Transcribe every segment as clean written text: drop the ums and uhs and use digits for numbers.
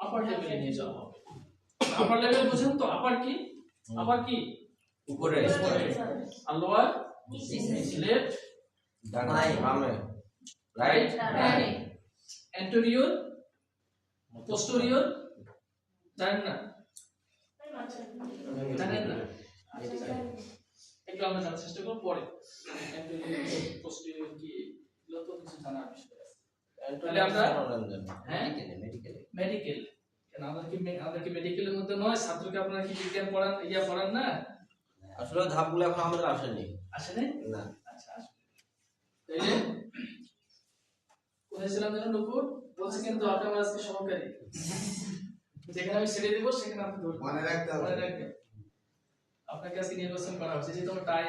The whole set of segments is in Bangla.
আপার লেভেলে নিয়ে যাওয়া হবে। আপার লেভেল বুঝেন তো? আপার কি? আপার কি? উপরে আর লোয়ার লেফট ডানে বামে রাইট anterior posterior জানেন না? জানেন না? একটু আমরা জানার চেষ্টা করব পরে। anterior posterior কি এগুলো তো কিছু জানার বিষয় আছে। তাহলে আমরা মেডিকেল কেন আমাদেরকে মেডিকেলের মধ্যে নয়, ছাত্রকে আপনারা কি বিজ্ঞান পড়ান, পড়ান না? আসলে ধাপগুলো এখন আমাদের আসেনি না। আচ্ছা তাইলে কোথায় ছিলাম যেন নুপুর বলছি, কিন্তু আপনার আজকে সহকারী যেখানে আমি ছেড়ে দেব সেখানে আপনি ধরবেন, মনে রাখতে হবে। আপনাকে আজকে নির্বাচন করা হচ্ছে, যেহেতু আমার টাই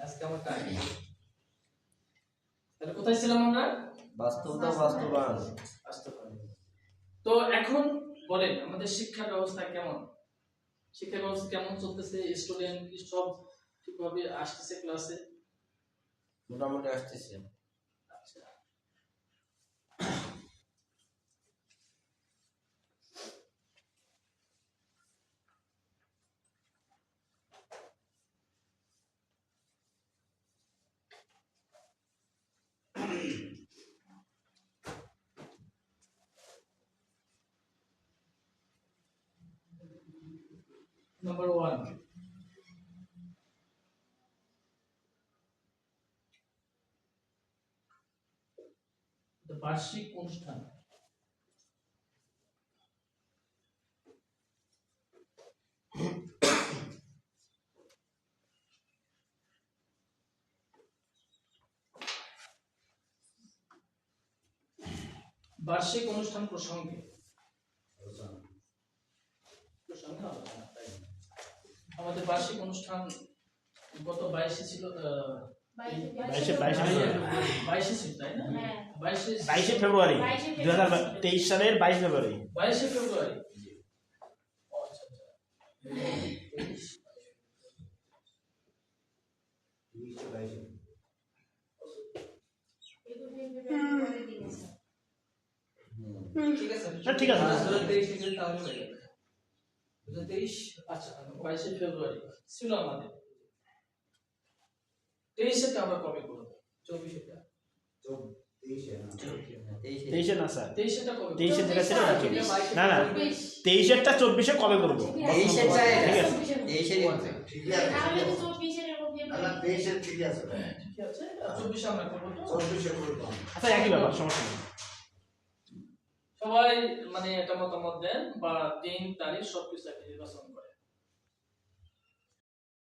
আজকে আমার টাই। তাহলে কোথায় ছিলাম আমরা? বাস্তবায়ন। তো এখন বলেন আমাদের শিক্ষা ব্যবস্থা কেমন? শিক্ষা ব্যবস্থা কেমন চলতেছে? স্টুডেন্ট কি সব ঠিকভাবে আসতেছে ক্লাসে? মোটামুটি আসতেছে। আচ্ছা Number 1, the বার্ষিক অনুষ্ঠান। বার্ষিক অনুষ্ঠান প্রসঙ্গে আমাদের বার্ষিক অনুষ্ঠান গত 22 ছিল, 22 ছিল তাই না? 22 ফেব্রুয়ারি 2023 সালের 22 ফেব্রুয়ারি। 22 ফেব্রুয়ারি। আচ্ছা ঠিক আছে 23 তাহলে হয়ে যাবে। 23 আচ্ছা 22 ফেব্রুয়ারি ছিল আমাদের। 23 টা আমরা কবে করব? 24 টা 23 না স্যার, 23 টা কবে? 23 এর জায়গা ছিল না 23 এরটা 24 এ কবে করব? 23 এর ঠিক আছে 23 এর ঠিক আছে তাহলে তো 24 এর মধ্যে না 23 এর ঠিক আছে ঠিক আছে 24 আমরা করব তো 24 এ করব। আচ্ছা একই ব্যাপার, সমস্যা নেই। সবাই মানে এটা মতামত দেন বা দিন তারিখ সবকিছু একটা নির্বাচন করে।